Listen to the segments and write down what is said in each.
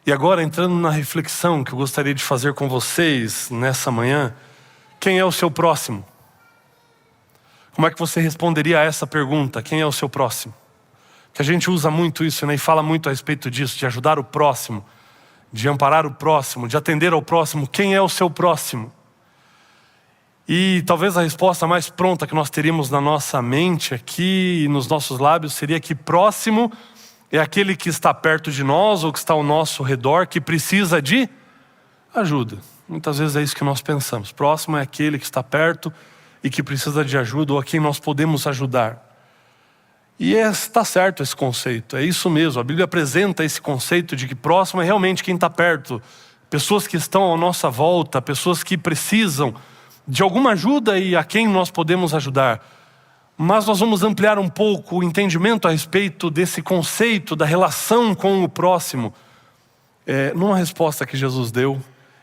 E agora, entrando na reflexão que eu gostaria de fazer com vocês nessa manhã, quem é o seu próximo? Como é que você responderia a essa pergunta? Quem é o seu próximo? Que a gente usa muito isso, né? E fala muito a respeito disso, de ajudar o próximo, de amparar o próximo, de atender ao próximo. Quem é o seu próximo? E talvez a resposta mais pronta que nós teríamos na nossa mente aqui, nos nossos lábios, seria que próximo é aquele que está perto de nós ou que está ao nosso redor, que precisa de ajuda. Muitas vezes é isso que nós pensamos. Próximo é aquele que está perto e que precisa de ajuda ou a quem nós podemos ajudar. E está certo esse conceito, é isso mesmo. A Bíblia apresenta esse conceito de que próximo é realmente quem está perto. Pessoas que estão à nossa volta, pessoas que precisam de alguma ajuda e a quem nós podemos ajudar. Mas nós vamos ampliar um pouco o entendimento a respeito desse conceito da relação com o próximo, numa resposta que Jesus deu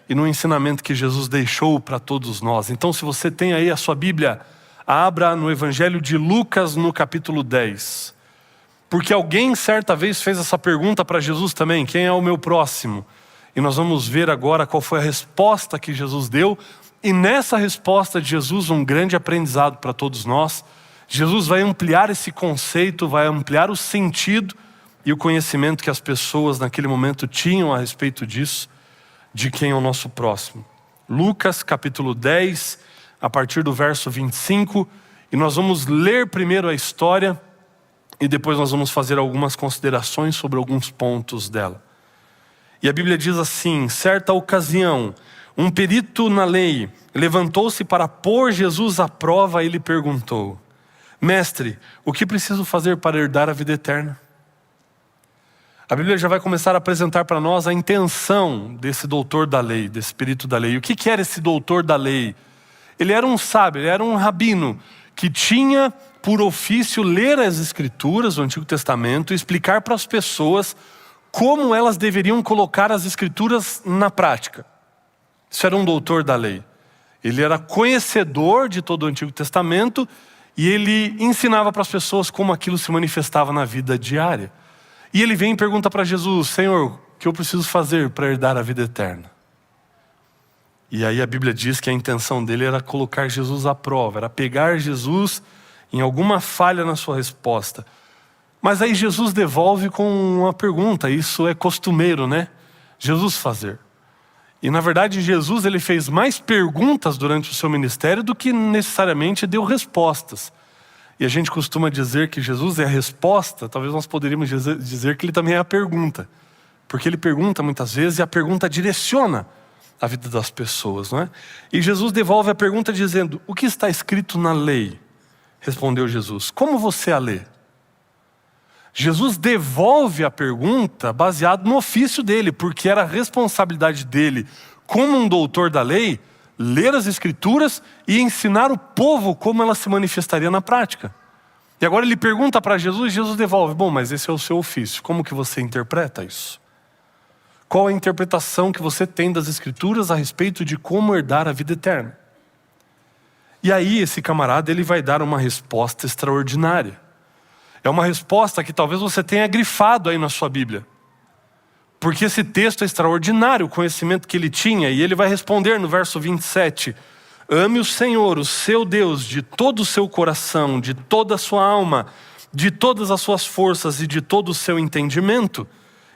e no ensinamento que Jesus deixou para todos nós. Então, se você tem aí a sua Bíblia, abra no Evangelho de Lucas no capítulo 10. Porque alguém certa vez fez essa pergunta para Jesus também: quem é o meu próximo? E nós vamos ver agora qual foi a resposta que Jesus deu. E nessa resposta de Jesus, um grande aprendizado para todos nós. Jesus vai ampliar esse conceito, vai ampliar o sentido e o conhecimento que as pessoas naquele momento tinham a respeito disso, de quem é o nosso próximo. Lucas capítulo 10, a partir do verso 25, e nós vamos ler primeiro a história e depois nós vamos fazer algumas considerações sobre alguns pontos dela. E a Bíblia diz assim: certa ocasião, um perito na lei levantou-se para pôr Jesus à prova e lhe perguntou: mestre, o que preciso fazer para herdar a vida eterna? A Bíblia já vai começar a apresentar para nós a intenção desse doutor da lei, desse perito da lei. O que era esse doutor da lei? Ele era um sábio, ele era um rabino, que tinha por ofício ler as Escrituras, o Antigo Testamento, e explicar para as pessoas como elas deveriam colocar as Escrituras na prática. Isso era um doutor da lei. Ele era conhecedor de todo o Antigo Testamento e ele ensinava para as pessoas como aquilo se manifestava na vida diária. E ele vem e pergunta para Jesus: Senhor, o que eu preciso fazer para herdar a vida eterna? E aí a Bíblia diz que a intenção dele era colocar Jesus à prova, era pegar Jesus em alguma falha na sua resposta. Mas aí Jesus devolve com uma pergunta. Isso é costumeiro, né? Jesus fazer. E na verdade Jesus ele fez mais perguntas durante o seu ministério do que necessariamente deu respostas. E a gente costuma dizer que Jesus é a resposta. Talvez nós poderíamos dizer que ele também é a pergunta. Porque ele pergunta muitas vezes e a pergunta direciona a vida das pessoas, não é? E Jesus devolve a pergunta dizendo: o que está escrito na lei? Respondeu Jesus: como você a lê? Jesus devolve a pergunta baseado no ofício dele, porque era a responsabilidade dele, como um doutor da lei, ler as Escrituras e ensinar o povo como ela se manifestaria na prática. E agora ele pergunta para Jesus e Jesus devolve: bom, mas esse é o seu ofício, como que você interpreta isso? Qual a interpretação que você tem das Escrituras a respeito de como herdar a vida eterna? E aí esse camarada ele vai dar uma resposta extraordinária. É uma resposta que talvez você tenha grifado aí na sua Bíblia. Porque esse texto é extraordinário, o conhecimento que ele tinha. E ele vai responder no verso 27. Ame o Senhor, o seu Deus, de todo o seu coração, de toda a sua alma, de todas as suas forças e de todo o seu entendimento.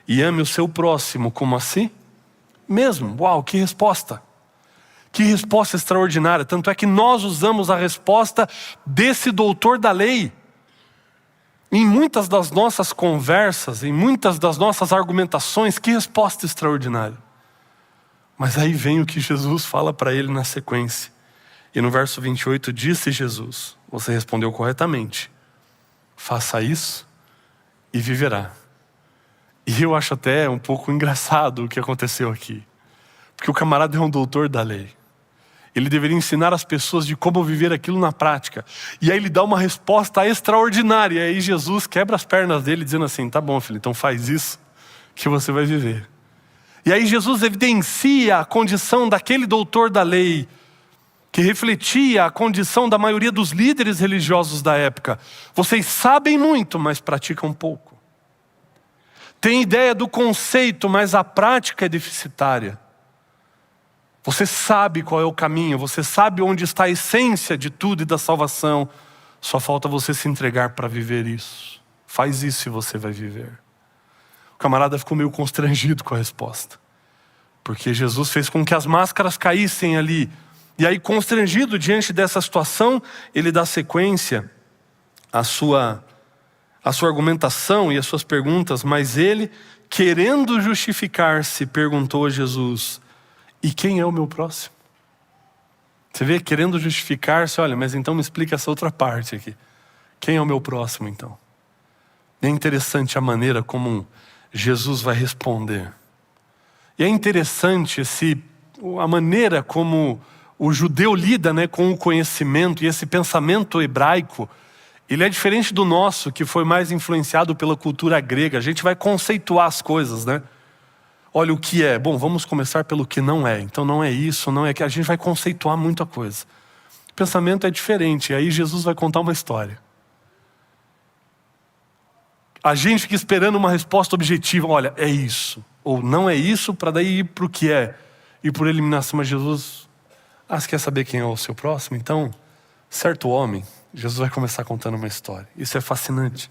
E ame o seu próximo como a si mesmo. Uau, que resposta! Que resposta extraordinária. Tanto é que nós usamos a resposta desse doutor da lei. Em muitas das nossas conversas, em muitas das nossas argumentações, que resposta extraordinária. Mas aí vem o que Jesus fala para ele na sequência. E no verso 28 disse Jesus: você respondeu corretamente. Faça isso e viverá. E eu acho até um pouco engraçado o que aconteceu aqui. Porque o camarada é um doutor da lei. Ele deveria ensinar as pessoas de como viver aquilo na prática. E aí ele dá uma resposta extraordinária. E aí Jesus quebra as pernas dele dizendo assim: tá bom, filho, então faz isso que você vai viver. E aí Jesus evidencia a condição daquele doutor da lei, que refletia a condição da maioria dos líderes religiosos da época. Vocês sabem muito, mas praticam pouco. tem ideia do conceito, mas a prática é deficitária. Você sabe qual é o caminho, você sabe onde está a essência de tudo e da salvação. Só falta você se entregar para viver isso. Faz isso e você vai viver. O camarada ficou meio constrangido com a resposta. Porque Jesus fez com que as máscaras caíssem ali. E aí, constrangido diante dessa situação, ele dá sequência à sua argumentação e às suas perguntas. Mas ele, querendo justificar-se, perguntou a Jesus: e quem é o meu próximo? Você vê, querendo justificar-se, olha, mas então me explica essa outra parte aqui. Quem é o meu próximo então? E é interessante a maneira como Jesus vai responder. E é interessante a maneira como o judeu lida, né, com o conhecimento e esse pensamento hebraico. Ele é diferente do nosso, que foi mais influenciado pela cultura grega. A gente vai conceituar as coisas, né? Olha o que é. Bom, vamos começar pelo que não é. Então não é isso, não é que a gente vai conceituar muita coisa. O pensamento é diferente. E aí Jesus vai contar uma história. A gente fica esperando uma resposta objetiva. Olha, é isso. Ou não é isso, para daí ir para o que é. E por eliminação, mas Jesus... você quer saber quem é o seu próximo? Então, certo homem, Jesus vai começar contando uma história. Isso é fascinante.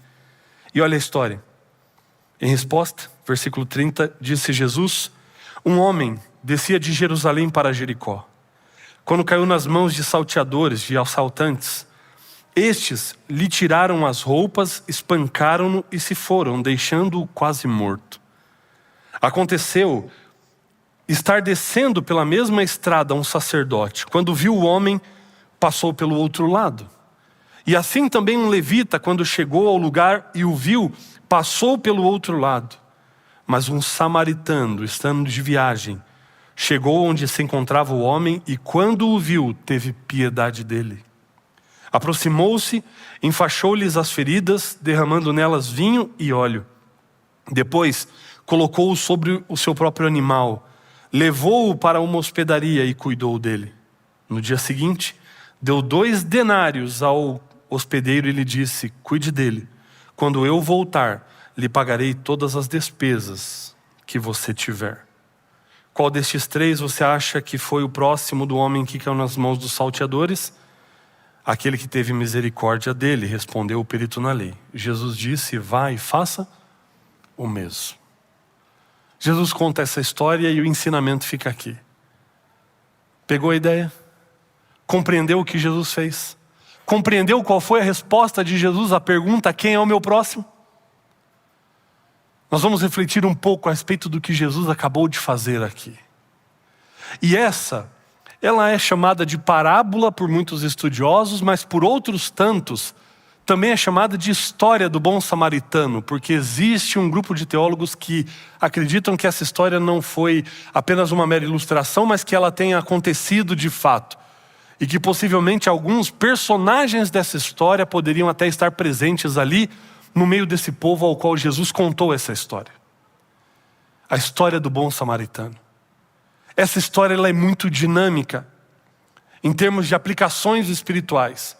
E olha a história. Em resposta, versículo 30, disse Jesus: um homem descia de Jerusalém para Jericó. Quando caiu nas mãos de salteadores, de assaltantes, estes lhe tiraram as roupas, espancaram-no e se foram, deixando-o quase morto. Aconteceu estar descendo pela mesma estrada um sacerdote. Quando viu o homem, passou pelo outro lado. E assim também um levita, quando chegou ao lugar e o viu, passou pelo outro lado. Mas um samaritano, estando de viagem, chegou onde se encontrava o homem e quando o viu, teve piedade dele. Aproximou-se, enfaixou-lhes as feridas, derramando nelas vinho e óleo. Depois, colocou-o sobre o seu próprio animal, levou-o para uma hospedaria e cuidou dele. No dia seguinte, deu 2 denários ao hospedeiro e lhe disse: cuide dele. Quando eu voltar, lhe pagarei todas as despesas que você tiver. Qual destes 3 você acha que foi o próximo do homem que caiu nas mãos dos salteadores? Aquele que teve misericórdia dele, respondeu o perito na lei. Jesus disse: vá e faça o mesmo. Jesus conta essa história e o ensinamento fica aqui. Pegou a ideia? Compreendeu o que Jesus fez? Compreendeu qual foi a resposta de Jesus à pergunta: quem é o meu próximo? Nós vamos refletir um pouco a respeito do que Jesus acabou de fazer aqui. E ela é chamada de parábola por muitos estudiosos, mas por outros tantos, também é chamada de história do bom samaritano, porque existe um grupo de teólogos que acreditam que essa história não foi apenas uma mera ilustração, mas que ela tenha acontecido de fato. E que possivelmente alguns personagens dessa história poderiam até estar presentes ali no meio desse povo ao qual Jesus contou essa história. A história do bom samaritano. Essa história ela é muito dinâmica em termos de aplicações espirituais.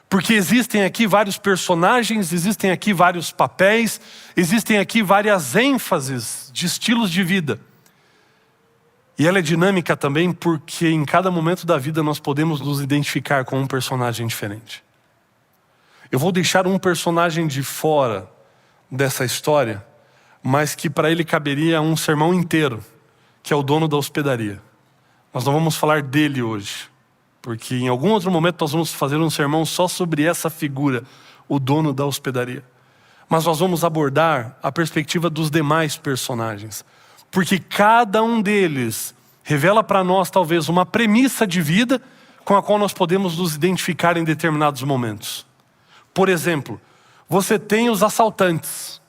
Porque existem aqui vários personagens, existem aqui vários papéis, existem aqui várias ênfases de estilos de vida. E ela é dinâmica também porque em cada momento da vida nós podemos nos identificar com um personagem diferente. Eu vou deixar um personagem de fora dessa história, mas que para ele caberia um sermão inteiro, que é o dono da hospedaria. Nós não vamos falar dele hoje, porque em algum outro momento nós vamos fazer um sermão só sobre essa figura, o dono da hospedaria. Mas nós vamos abordar a perspectiva dos demais personagens. Porque cada um deles revela para nós talvez uma premissa de vida com a qual nós podemos nos identificar em determinados momentos. Por exemplo, você tem os assaltantes.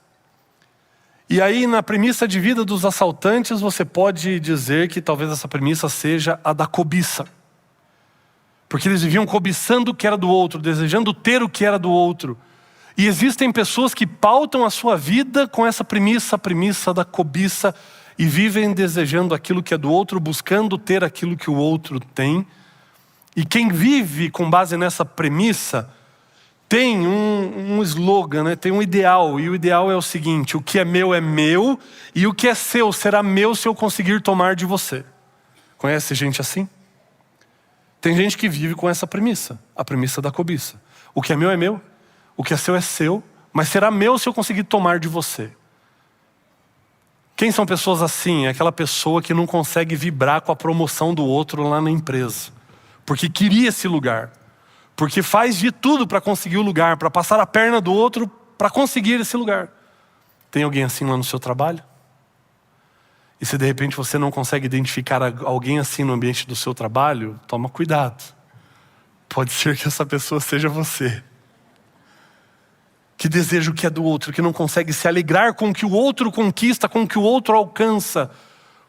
E aí na premissa de vida dos assaltantes você pode dizer que talvez essa premissa seja a da cobiça. Porque eles viviam cobiçando o que era do outro, desejando ter o que era do outro. E existem pessoas que pautam a sua vida com essa premissa, a premissa da cobiça, e vivem desejando aquilo que é do outro, buscando ter aquilo que o outro tem. E quem vive com base nessa premissa, tem um slogan, né? Tem um ideal, e o ideal é o seguinte: o que é meu, e o que é seu será meu se eu conseguir tomar de você. Conhece gente assim? Tem gente que vive com essa premissa, a premissa da cobiça. O que é meu, o que é seu, mas será meu se eu conseguir tomar de você. Quem são pessoas assim? É aquela pessoa que não consegue vibrar com a promoção do outro lá na empresa, porque queria esse lugar, porque faz de tudo para conseguir o lugar, para passar a perna do outro para conseguir esse lugar. Tem alguém assim lá no seu trabalho? E se de repente você não consegue identificar alguém assim no ambiente do seu trabalho, toma cuidado. Pode ser que essa pessoa seja você. Que deseja o que é do outro, que não consegue se alegrar com o que o outro conquista, com o que o outro alcança.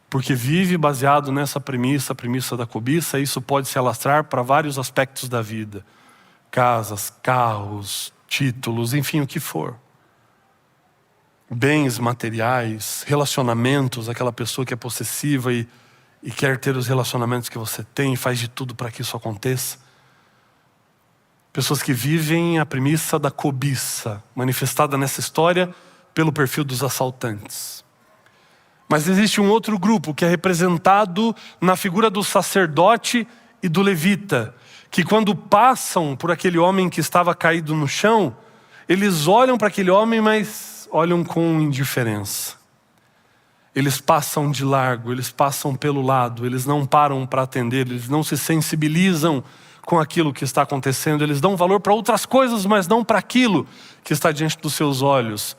Porque vive baseado nessa premissa, a premissa da cobiça, e isso pode se alastrar para vários aspectos da vida. Casas, carros, títulos, enfim, o que for. Bens materiais, relacionamentos, aquela pessoa que é possessiva e quer ter os relacionamentos que você tem e faz de tudo para que isso aconteça. Pessoas que vivem a premissa da cobiça, manifestada nessa história pelo perfil dos assaltantes. Mas existe um outro grupo que é representado na figura do sacerdote e do levita, que quando passam por aquele homem que estava caído no chão, eles olham para aquele homem, mas olham com indiferença. Eles passam de largo, eles passam pelo lado, eles não param para atender, eles não se sensibilizam com aquilo que está acontecendo, eles dão valor para outras coisas, mas não para aquilo que está diante dos seus olhos.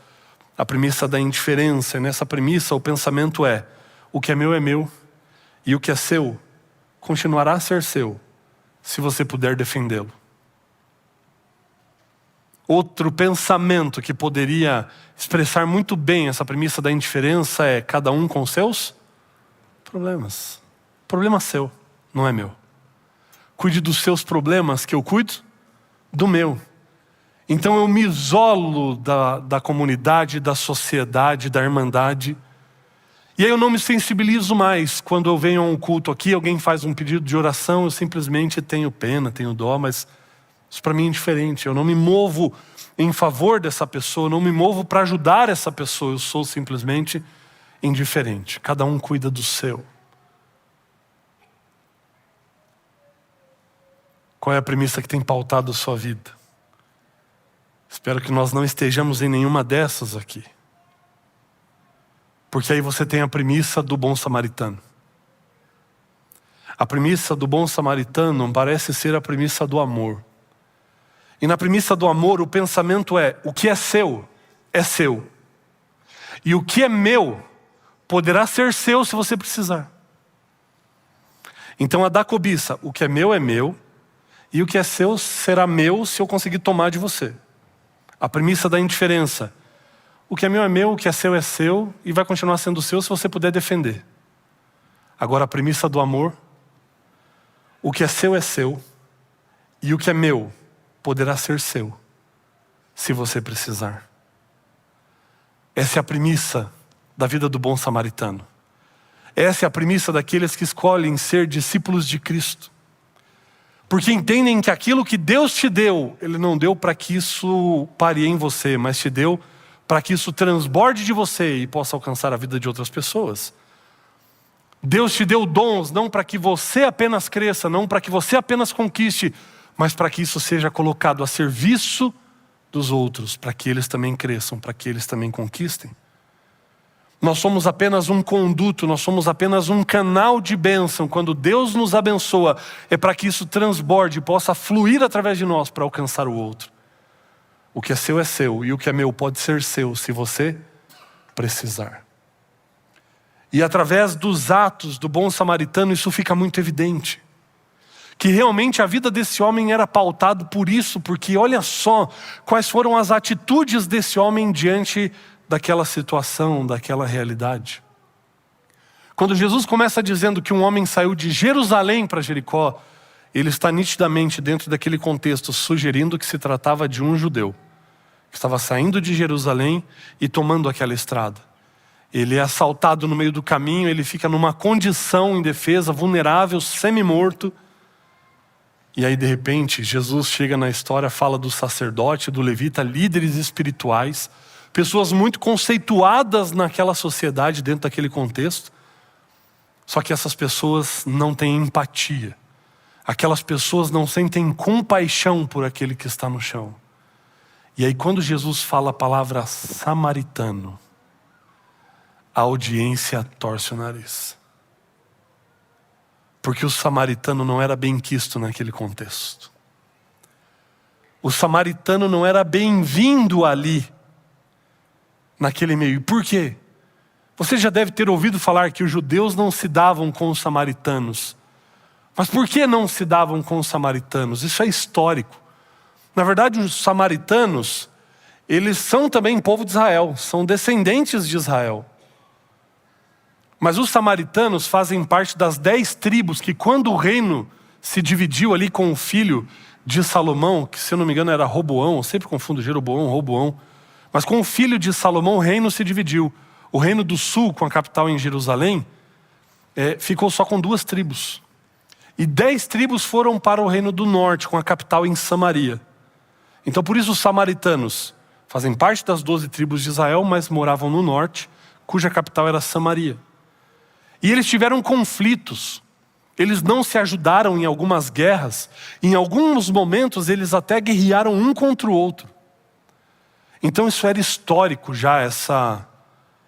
A premissa da indiferença, e nessa premissa o pensamento é: o que é meu, e o que é seu continuará a ser seu, se você puder defendê-lo. Outro pensamento que poderia expressar muito bem essa premissa da indiferença é: cada um com seus problemas. Problema seu, não é meu. Cuide dos seus problemas que eu cuido do meu. Então eu me isolo da comunidade, da sociedade, da irmandade. E aí eu não me sensibilizo mais. Quando eu venho a um culto aqui, alguém faz um pedido de oração, eu simplesmente tenho pena, tenho dó, mas isso para mim é indiferente. Eu não me movo em favor dessa pessoa, eu não me movo para ajudar essa pessoa, eu sou simplesmente indiferente. Cada um cuida do seu. Qual é a premissa que tem pautado a sua vida? Espero que nós não estejamos em nenhuma dessas aqui. Porque aí você tem a premissa do bom samaritano. A premissa do bom samaritano parece ser a premissa do amor. E na premissa do amor, o pensamento é: o que é seu. E o que é meu, poderá ser seu se você precisar. Então a da cobiça: o que é meu, e o que é seu será meu se eu conseguir tomar de você. A premissa da indiferença: o que é meu, o que é seu, e vai continuar sendo seu se você puder defender. Agora a premissa do amor: o que é seu, e o que é meu poderá ser seu, se você precisar. Essa é a premissa da vida do bom samaritano. Essa é a premissa daqueles que escolhem ser discípulos de Cristo. Porque entendem que aquilo que Deus te deu, Ele não deu para que isso pare em você, mas te deu para que isso transborde de você e possa alcançar a vida de outras pessoas. Deus te deu dons não para que você apenas cresça, não para que você apenas conquiste, mas para que isso seja colocado a serviço dos outros, para que eles também cresçam, para que eles também conquistem. Nós somos apenas um conduto, nós somos apenas um canal de bênção. Quando Deus nos abençoa, é para que isso transborde, possa fluir através de nós para alcançar o outro. O que é seu, e o que é meu pode ser seu, se você precisar. E através dos atos do bom samaritano, isso fica muito evidente. Que realmente a vida desse homem era pautado por isso, porque olha só quais foram as atitudes desse homem diante daquela situação, daquela realidade. Quando Jesus começa dizendo que um homem saiu de Jerusalém para Jericó, ele está nitidamente dentro daquele contexto, sugerindo que se tratava de um judeu, que estava saindo de Jerusalém e tomando aquela estrada. Ele é assaltado no meio do caminho, ele fica numa condição indefesa, vulnerável, semi-morto. E aí de repente Jesus chega na história, fala do sacerdote, do levita, líderes espirituais, pessoas muito conceituadas naquela sociedade, dentro daquele contexto. Só que essas pessoas não têm empatia. Aquelas pessoas não sentem compaixão por aquele que está no chão. E aí quando Jesus fala a palavra samaritano, a audiência torce o nariz. Porque o samaritano não era bem quisto naquele contexto. O samaritano não era bem-vindo ali, naquele meio. Por quê? Você já deve ter ouvido falar que os judeus não se davam com os samaritanos. Mas por que não se davam com os samaritanos? Isso é histórico. Na verdade, os samaritanos, eles são também povo de Israel, são descendentes de Israel. Mas os samaritanos fazem parte das 10 tribos que, quando o reino se dividiu ali com o filho de Salomão, que se eu não me engano era Roboão, eu sempre confundo Jeroboão, Roboão, mas com o filho de Salomão o reino se dividiu. O reino do sul, com a capital em Jerusalém, ficou só com 2 tribos. E 10 tribos foram para o reino do norte, com a capital em Samaria. Então por isso os samaritanos fazem parte das 12 tribos de Israel, mas moravam no norte, cuja capital era Samaria. E eles tiveram conflitos, eles não se ajudaram em algumas guerras, em alguns momentos eles até guerrearam um contra o outro. Então isso era histórico já,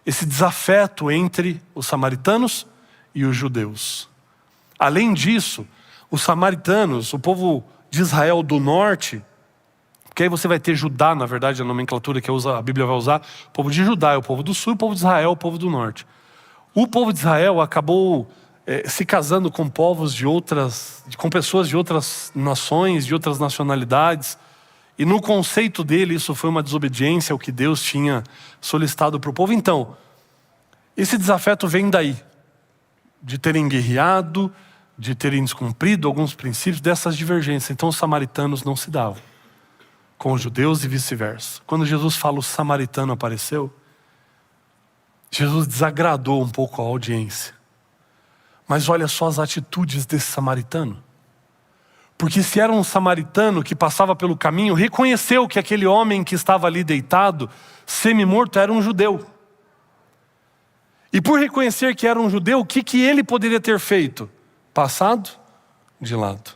esse desafeto entre os samaritanos e os judeus. Além disso, os samaritanos, o povo de Israel do norte, porque aí você vai ter Judá, na verdade, a nomenclatura que a Bíblia vai usar, o povo de Judá é o povo do sul, o povo de Israel é o povo do norte. O povo de Israel acabou se casando com com pessoas de outras nações, de outras nacionalidades, e no conceito dele isso foi uma desobediência ao que Deus tinha solicitado para o povo. Então, esse desafeto vem daí, de terem guerreado, de terem descumprido alguns princípios, dessas divergências. Então os samaritanos não se davam com os judeus e vice-versa. Quando Jesus fala o samaritano apareceu, Jesus desagradou um pouco a audiência. Mas olha só as atitudes desse samaritano. Porque se era um samaritano que passava pelo caminho, reconheceu que aquele homem que estava ali deitado, semi-morto, era um judeu. E por reconhecer que era um judeu, o que ele poderia ter feito? Passado de lado.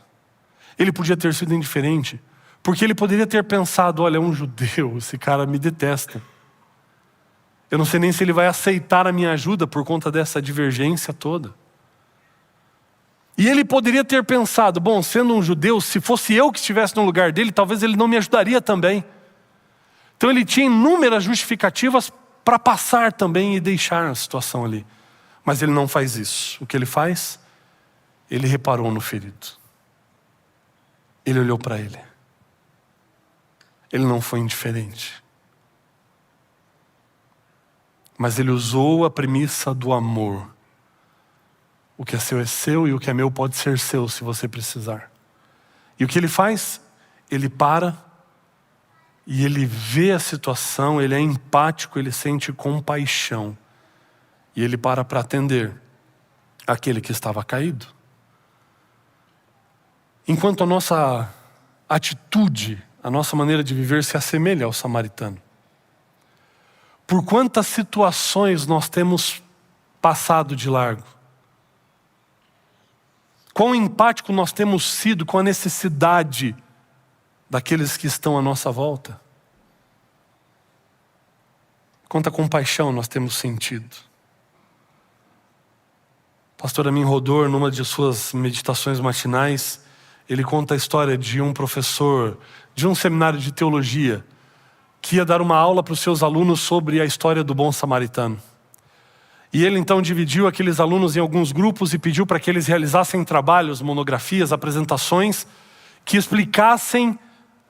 Ele podia ter sido indiferente, porque ele poderia ter pensado, olha, é um judeu, esse cara me detesta. Eu não sei nem se ele vai aceitar a minha ajuda por conta dessa divergência toda. E ele poderia ter pensado, bom, sendo um judeu, se fosse eu que estivesse no lugar dele, talvez ele não me ajudaria também. Então ele tinha inúmeras justificativas para passar também e deixar a situação ali. Mas ele não faz isso. O que ele faz? Ele reparou no ferido. Ele olhou para ele. Ele não foi indiferente. Mas ele usou a premissa do amor. O que é seu e o que é meu pode ser seu se você precisar. E o que ele faz? Ele para e ele vê a situação, ele é empático, ele sente compaixão. E ele para atender aquele que estava caído. Enquanto a nossa atitude, a nossa maneira de viver se assemelha ao samaritano. Por quantas situações nós temos passado de largo? Quão empático nós temos sido com a necessidade daqueles que estão à nossa volta? Quanta compaixão nós temos sentido? Pastor Amin Rodor, numa de suas meditações matinais, ele conta a história de um professor de um seminário de teologia que ia dar uma aula para os seus alunos sobre a história do bom samaritano. E ele então dividiu aqueles alunos em alguns grupos e pediu para que eles realizassem trabalhos, monografias, apresentações que explicassem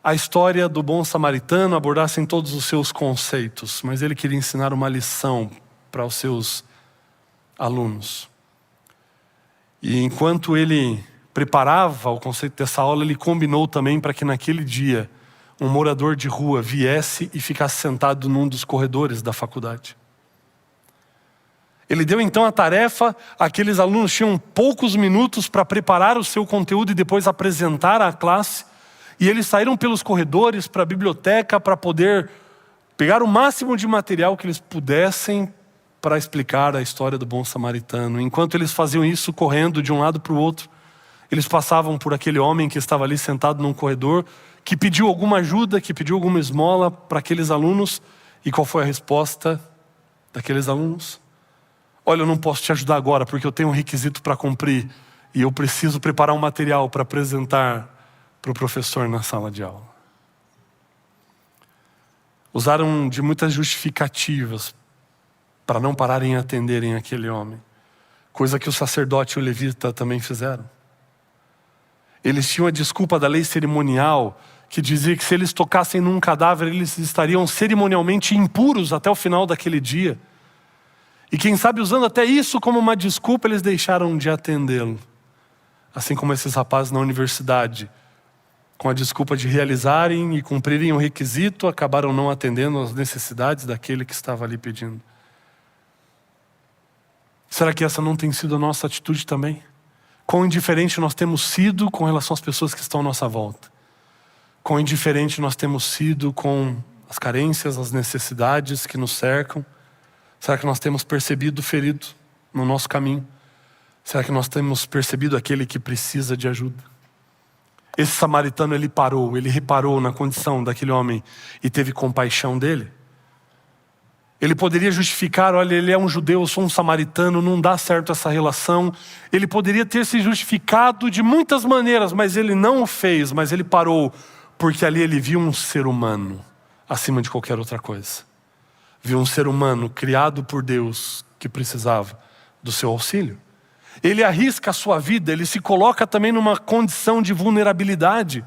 a história do bom samaritano, abordassem todos os seus conceitos. Mas ele queria ensinar uma lição para os seus alunos. E enquanto ele preparava o conceito dessa aula, ele combinou também para que naquele dia um morador de rua viesse e ficasse sentado num dos corredores da faculdade. Ele deu então a tarefa, aqueles alunos tinham poucos minutos para preparar o seu conteúdo e depois apresentar à classe. E eles saíram pelos corredores para a biblioteca para poder pegar o máximo de material que eles pudessem para explicar a história do bom samaritano. Enquanto eles faziam isso, correndo de um lado para o outro, eles passavam por aquele homem que estava ali sentado num corredor, que pediu alguma ajuda, que pediu alguma esmola para aqueles alunos. E qual foi a resposta daqueles alunos? Olha, eu não posso te ajudar agora porque eu tenho um requisito para cumprir e eu preciso preparar um material para apresentar para o professor na sala de aula. Usaram de muitas justificativas para não pararem e atenderem aquele homem. Coisa que o sacerdote e o levita também fizeram. Eles tinham a desculpa da lei cerimonial que dizia que se eles tocassem num cadáver, eles estariam cerimonialmente impuros até o final daquele dia. E quem sabe usando até isso como uma desculpa, eles deixaram de atendê-lo. Assim como esses rapazes na universidade, com a desculpa de realizarem e cumprirem o requisito, acabaram não atendendo às necessidades daquele que estava ali pedindo. Será que essa não tem sido a nossa atitude também? Quão indiferente nós temos sido com relação às pessoas que estão à nossa volta. Quão indiferente nós temos sido com as carências, as necessidades que nos cercam. Será que nós temos percebido o ferido no nosso caminho? Será que nós temos percebido aquele que precisa de ajuda? Esse samaritano, ele reparou na condição daquele homem e teve compaixão dele. Ele poderia justificar, olha, ele é um judeu, eu sou um samaritano, não dá certo essa relação. Ele poderia ter se justificado de muitas maneiras, mas ele não o fez, mas ele parou, porque ali ele viu um ser humano acima de qualquer outra coisa. Viu um ser humano criado por Deus que precisava do seu auxílio. Ele arrisca a sua vida, ele se coloca também numa condição de vulnerabilidade.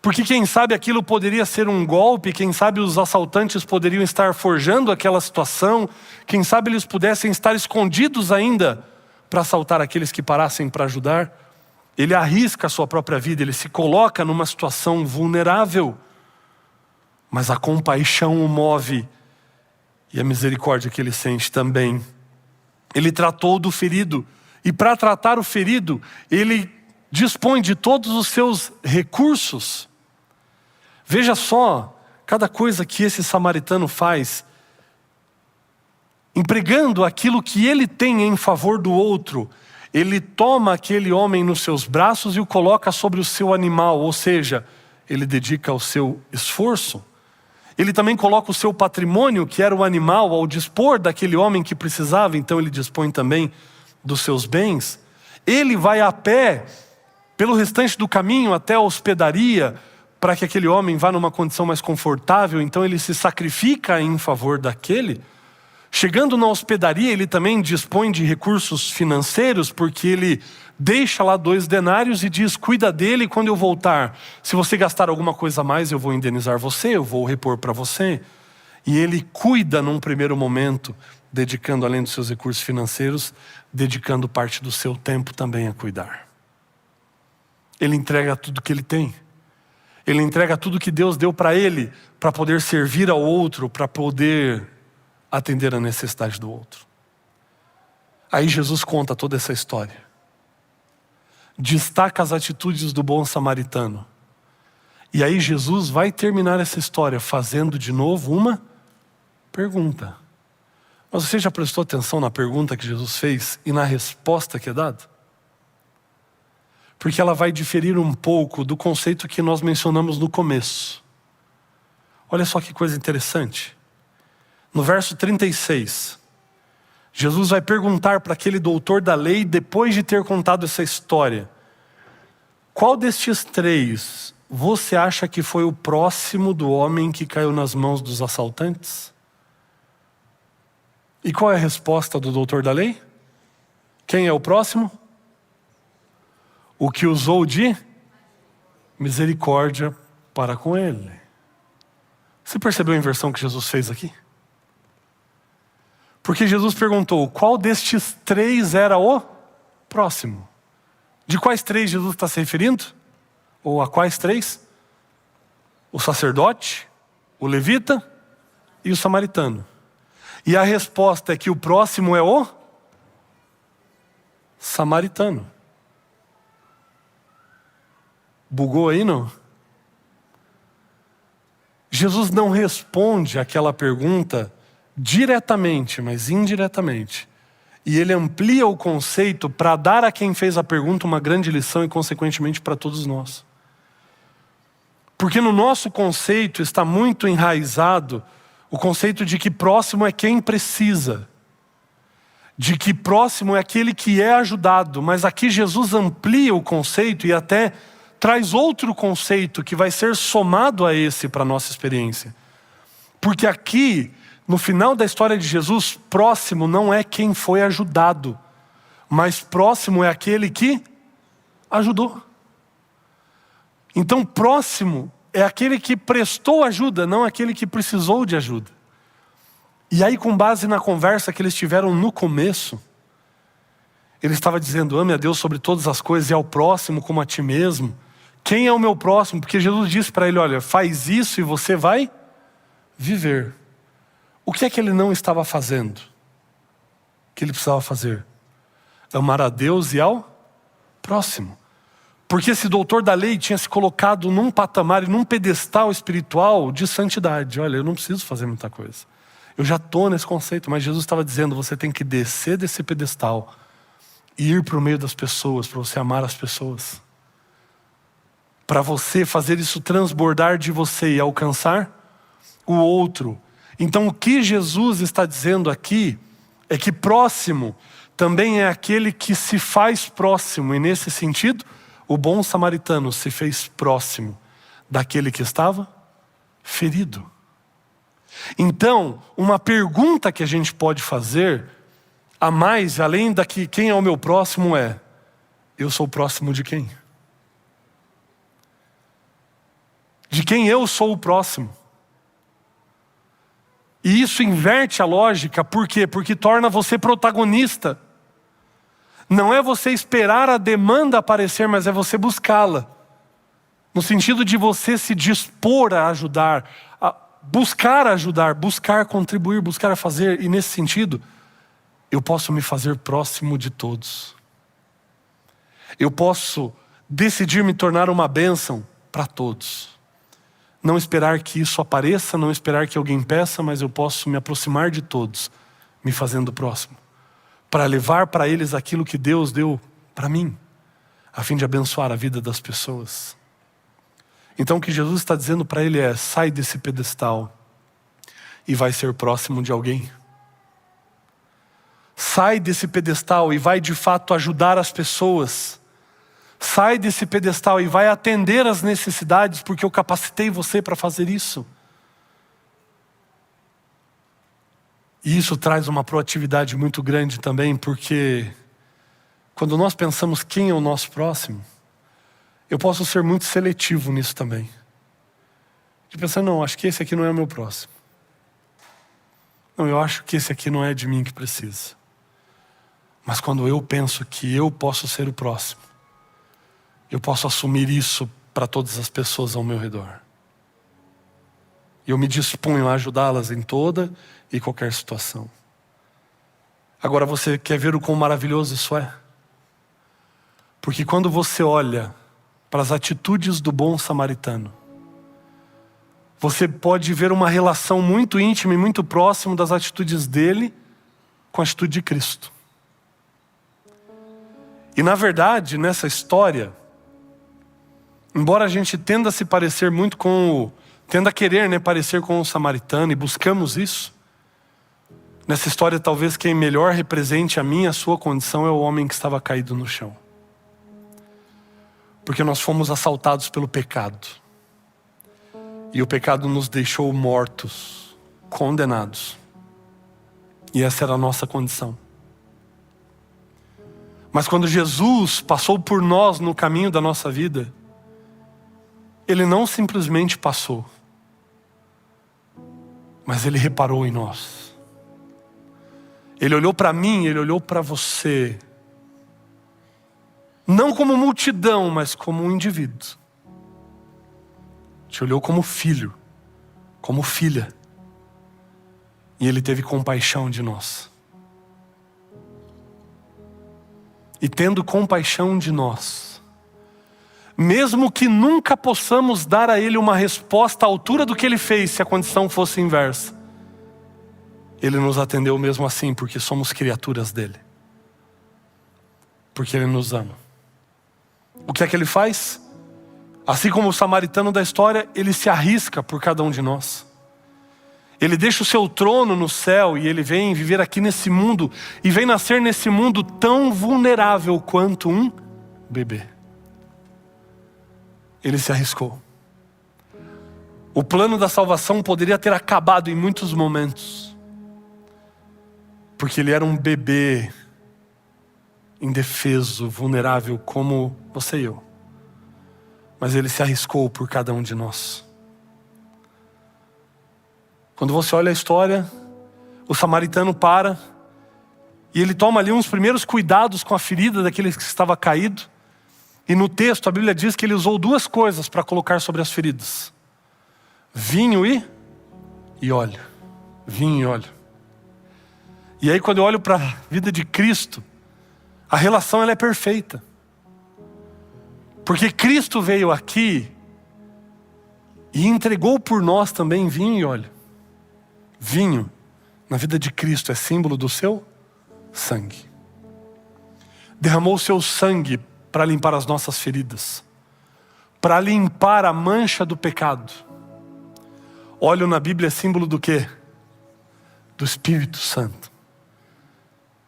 Porque quem sabe aquilo poderia ser um golpe, quem sabe os assaltantes poderiam estar forjando aquela situação, quem sabe eles pudessem estar escondidos ainda para assaltar aqueles que parassem para ajudar. Ele arrisca a sua própria vida, ele se coloca numa situação vulnerável. Mas a compaixão o move e a misericórdia que ele sente também. Ele tratou do ferido e para tratar o ferido, ele dispõe de todos os seus recursos. Veja só, cada coisa que esse samaritano faz, empregando aquilo que ele tem em favor do outro, ele toma aquele homem nos seus braços e o coloca sobre o seu animal, ou seja, ele dedica o seu esforço. Ele também coloca o seu patrimônio, que era o animal, ao dispor daquele homem que precisava, então ele dispõe também dos seus bens. Ele vai a pé, pelo restante do caminho até a hospedaria, para que aquele homem vá numa condição mais confortável, então ele se sacrifica em favor daquele. Chegando na hospedaria, ele também dispõe de recursos financeiros, porque ele deixa lá 2 denários e diz, cuida dele quando eu voltar. Se você gastar alguma coisa a mais, eu vou indenizar você, eu vou repor para você. E ele cuida num primeiro momento, dedicando além dos seus recursos financeiros, dedicando parte do seu tempo também a cuidar. Ele entrega tudo que ele tem. Ele entrega tudo que Deus deu para ele, para poder servir ao outro, para poder atender a necessidade do outro. Aí Jesus conta toda essa história. Destaca as atitudes do bom samaritano. E aí Jesus vai terminar essa história fazendo de novo uma pergunta. Mas você já prestou atenção na pergunta que Jesus fez e na resposta que é dada? Porque ela vai diferir um pouco do conceito que nós mencionamos no começo. Olha só que coisa interessante. No verso 36, Jesus vai perguntar para aquele doutor da lei, depois de ter contado essa história, qual destes 3 você acha que foi o próximo do homem que caiu nas mãos dos assaltantes? E qual é a resposta do doutor da lei? Quem é o próximo? O que usou de misericórdia para com ele. Você percebeu a inversão que Jesus fez aqui? Porque Jesus perguntou, qual destes 3 era o próximo? De quais 3 Jesus está se referindo? Ou a quais 3? O sacerdote, o levita e o samaritano. E a resposta é que o próximo é o samaritano. Bugou aí, não? Jesus não responde aquela pergunta diretamente, mas indiretamente. E ele amplia o conceito para dar a quem fez a pergunta uma grande lição e, consequentemente, para todos nós. Porque no nosso conceito está muito enraizado o conceito de que próximo é quem precisa. De que próximo é aquele que é ajudado. Mas aqui Jesus amplia o conceito e até traz outro conceito que vai ser somado a esse para a nossa experiência. Porque aqui, no final da história de Jesus, próximo não é quem foi ajudado, mas próximo é aquele que ajudou. Então próximo é aquele que prestou ajuda, não aquele que precisou de ajuda. E aí, com base na conversa que eles tiveram no começo, ele estava dizendo: ame a Deus sobre todas as coisas e ao próximo como a ti mesmo. Quem é o meu próximo? Porque Jesus disse para ele: olha, faz isso e você vai viver. O que é que ele não estava fazendo? Que ele precisava fazer? Amar a Deus e ao próximo. Porque esse doutor da lei tinha se colocado num patamar e num pedestal espiritual de santidade. Olha, eu não preciso fazer muita coisa. Eu já estou nesse conceito, mas Jesus estava dizendo: você tem que descer desse pedestal e ir para o meio das pessoas, para você amar as pessoas. Para você fazer isso transbordar de você e alcançar o outro. Então o que Jesus está dizendo aqui é que próximo também é aquele que se faz próximo. E nesse sentido, o bom samaritano se fez próximo daquele que estava ferido. Então, uma pergunta que a gente pode fazer a mais, além da que quem é o meu próximo, é: eu sou próximo de quem? De quem eu sou o próximo? E isso inverte a lógica, por quê? Porque torna você protagonista. Não é você esperar a demanda aparecer, mas é você buscá-la. No sentido de você se dispor a ajudar, a buscar ajudar, buscar contribuir, buscar fazer. E nesse sentido, eu posso me fazer próximo de todos. Eu posso decidir me tornar uma bênção para todos. Não esperar que isso apareça, não esperar que alguém peça, mas eu posso me aproximar de todos, me fazendo próximo, para levar para eles aquilo que Deus deu para mim, a fim de abençoar a vida das pessoas. Então o que Jesus está dizendo para ele é: sai desse pedestal e vai ser próximo de alguém. Sai desse pedestal e vai de fato ajudar as pessoas. Sai desse pedestal e vai atender as necessidades, porque eu capacitei você para fazer isso. E isso traz uma proatividade muito grande também, porque quando nós pensamos quem é o nosso próximo, eu posso ser muito seletivo nisso também. De pensar: não, acho que esse aqui não é o meu próximo. Não, eu acho que esse aqui não é de mim que precisa. Mas quando eu penso que eu posso ser o próximo, eu posso assumir isso para todas as pessoas ao meu redor. E eu me disponho a ajudá-las em toda e qualquer situação. Agora, você quer ver o quão maravilhoso isso é? Porque quando você olha para as atitudes do bom samaritano, você pode ver uma relação muito íntima e muito próxima das atitudes dele com a atitude de Cristo. E na verdade, nessa história, embora a gente tenda a se parecer muito tenda a querer, parecer com o samaritano, e buscamos isso, nessa história talvez quem melhor represente a minha e a sua condição é o homem que estava caído no chão. Porque nós fomos assaltados pelo pecado. E o pecado nos deixou mortos, condenados. E essa era a nossa condição. Mas quando Jesus passou por nós no caminho da nossa vida, Ele não simplesmente passou, mas Ele reparou em nós. Ele olhou para mim, Ele olhou para você, não como multidão, mas como um indivíduo. Te olhou como filho, como filha. E Ele teve compaixão de nós. e tendo compaixão de nós, mesmo que nunca possamos dar a Ele uma resposta à altura do que Ele fez, se a condição fosse inversa, Ele nos atendeu mesmo assim, porque somos criaturas dEle, porque Ele nos ama. O que é que Ele faz? Assim como o samaritano da história, Ele se arrisca por cada um de nós. Ele deixa o seu trono no céu e Ele vem viver aqui nesse mundo, e vem nascer nesse mundo tão vulnerável quanto um bebê. Ele se arriscou. O plano da salvação poderia ter acabado em muitos momentos, porque Ele era um bebê indefeso, vulnerável como você e eu. Mas Ele se arriscou por cada um de nós. Quando você olha a história, o samaritano para e ele toma ali uns primeiros cuidados com a ferida daquele que estava caído. E no texto a Bíblia diz que ele usou duas coisas para colocar sobre as feridas: vinho e óleo. Vinho e óleo. E aí quando eu olho para a vida de Cristo, a relação ela é perfeita. Porque Cristo veio aqui e entregou por nós também vinho e óleo. Vinho, na vida de Cristo, é símbolo do seu sangue. Derramou o seu sangue para limpar as nossas feridas, para limpar a mancha do pecado. Óleo na Bíblia é símbolo do quê? Do Espírito Santo.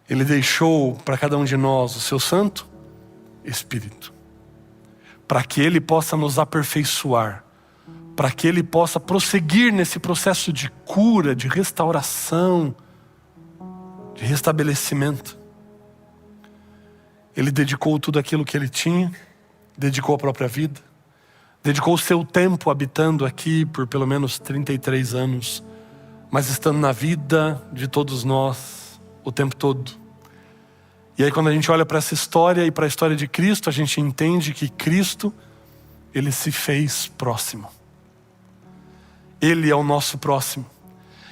Ele deixou para cada um de nós o seu Santo Espírito, para que Ele possa nos aperfeiçoar, para que Ele possa prosseguir nesse processo de cura, de restauração, de restabelecimento. Ele dedicou tudo aquilo que Ele tinha, dedicou a própria vida, dedicou o seu tempo habitando aqui por pelo menos 33 anos, mas estando na vida de todos nós o tempo todo. E aí quando a gente olha para essa história e para a história de Cristo, a gente entende que Cristo, Ele se fez próximo. Ele é o nosso próximo.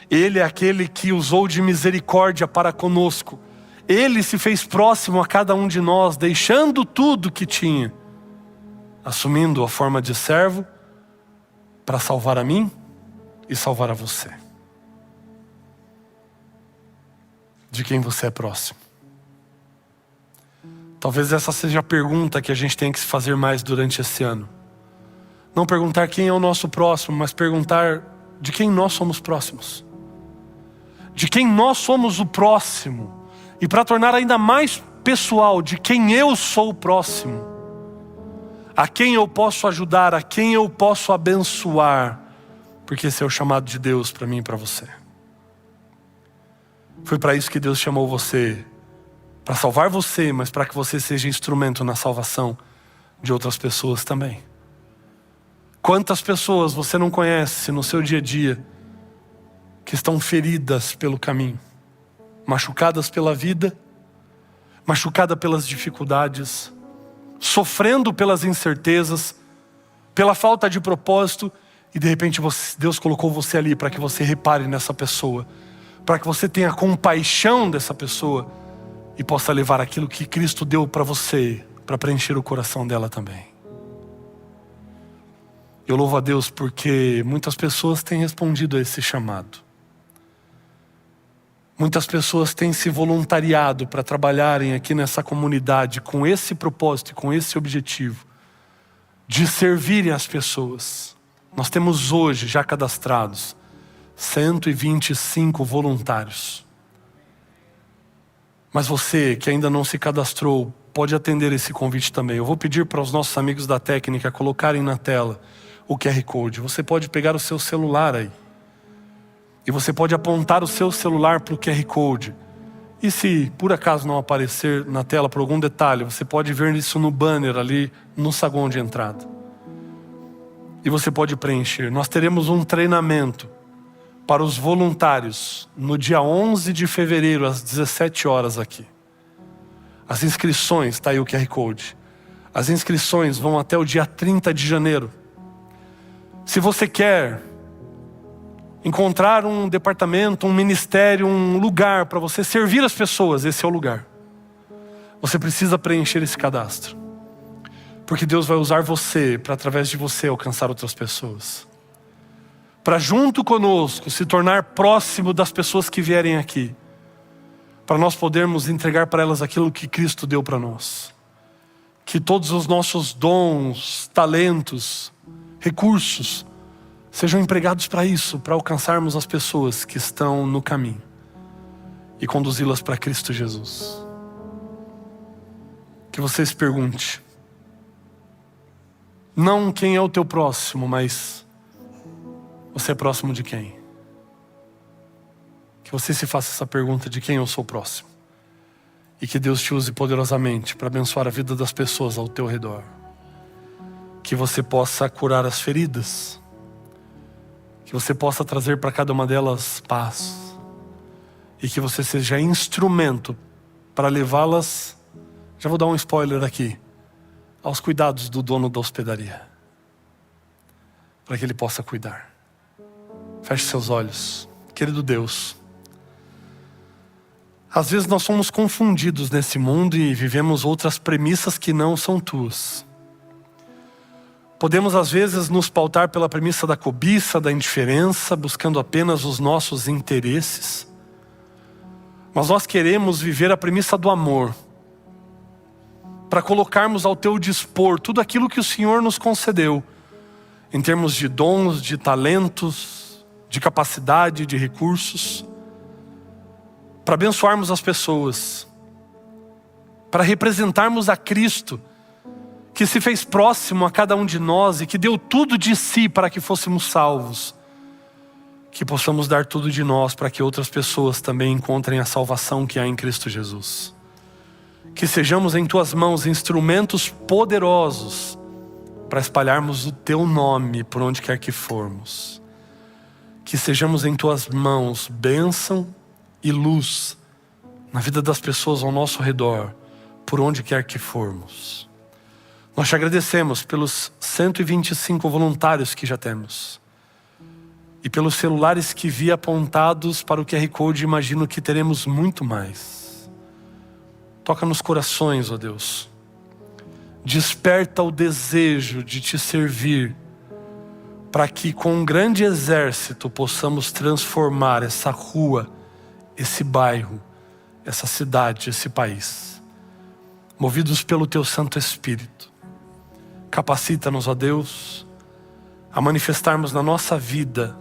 Ele é aquele que usou de misericórdia para conosco. Ele se fez próximo a cada um de nós, deixando tudo que tinha, assumindo a forma de servo, para salvar a mim e salvar a você. De quem você é próximo? Talvez essa seja a pergunta que a gente tem que se fazer mais durante esse ano. Não perguntar quem é o nosso próximo, mas perguntar de quem nós somos próximos. De quem nós somos o próximo. E para tornar ainda mais pessoal, de quem eu sou o próximo. A quem eu posso ajudar, a quem eu posso abençoar. Porque esse é o chamado de Deus para mim e para você. Foi para isso que Deus chamou você. Para salvar você, mas para que você seja instrumento na salvação de outras pessoas também. Quantas pessoas você não conhece no seu dia a dia que estão feridas pelo caminho, machucadas pela vida, machucadas pelas dificuldades, sofrendo pelas incertezas, pela falta de propósito, e de repente Deus colocou você ali para que você repare nessa pessoa, para que você tenha compaixão dessa pessoa e possa levar aquilo que Cristo deu para você, para preencher o coração dela também. Eu louvo a Deus porque muitas pessoas têm respondido a esse chamado. Muitas pessoas têm se voluntariado para trabalharem aqui nessa comunidade com esse propósito e com esse objetivo de servirem as pessoas. Nós temos hoje já cadastrados 125 voluntários. Mas você que ainda não se cadastrou, pode atender esse convite também. Eu vou pedir para os nossos amigos da técnica colocarem na tela o QR Code. Você pode pegar o seu celular aí. E você pode apontar o seu celular para o QR Code. E se por acaso não aparecer na tela por algum detalhe, você pode ver isso no banner ali no saguão de entrada. E você pode preencher. Nós teremos um treinamento para os voluntários no dia 11 de fevereiro às 17 horas aqui. As inscrições, está aí o QR Code. As inscrições vão até o dia 30 de janeiro. Se você quer encontrar um departamento, um ministério, um lugar para você servir as pessoas, esse é o lugar. Você precisa preencher esse cadastro. Porque Deus vai usar você para, através de você, alcançar outras pessoas. Para junto conosco se tornar próximo das pessoas que vierem aqui. Para nós podermos entregar para elas aquilo que Cristo deu para nós. Que todos os nossos dons, talentos, recursos sejam empregados para isso, para alcançarmos as pessoas que estão no caminho e conduzi-las para Cristo Jesus. Que você se pergunte, não quem é o teu próximo, mas você é próximo de quem? Que você se faça essa pergunta de quem eu sou próximo. E que Deus te use poderosamente para abençoar a vida das pessoas ao teu redor. Que você possa curar as feridas. Que você possa trazer para cada uma delas paz. E que você seja instrumento para levá-las, já vou dar um spoiler aqui, aos cuidados do dono da hospedaria. Para que ele possa cuidar. Feche seus olhos. Querido Deus, às vezes nós somos confundidos nesse mundo e vivemos outras premissas que não são tuas. Podemos às vezes nos pautar pela premissa da cobiça, da indiferença, buscando apenas os nossos interesses. Mas nós queremos viver a premissa do amor, para colocarmos ao teu dispor tudo aquilo que o Senhor nos concedeu, em termos de dons, de talentos, de capacidade, de recursos, para abençoarmos as pessoas, para representarmos a Cristo, que se fez próximo a cada um de nós e que deu tudo de si para que fôssemos salvos. Que possamos dar tudo de nós para que outras pessoas também encontrem a salvação que há em Cristo Jesus. Que sejamos em tuas mãos instrumentos poderosos para espalharmos o teu nome por onde quer que formos. Que sejamos em tuas mãos bênção e luz na vida das pessoas ao nosso redor, por onde quer que formos. Nós te agradecemos pelos 125 voluntários que já temos. E pelos celulares que vi apontados para o QR Code, imagino que teremos muito mais. Toca nos corações, ó Deus. Desperta o desejo de te servir, para que com um grande exército possamos transformar essa rua, esse bairro, essa cidade, esse país. Movidos pelo teu Santo Espírito. Capacita-nos, ó Deus, a manifestarmos na nossa vida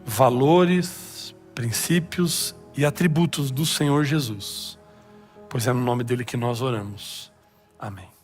valores, princípios e atributos do Senhor Jesus. Pois é no nome dele que nós oramos. Amém.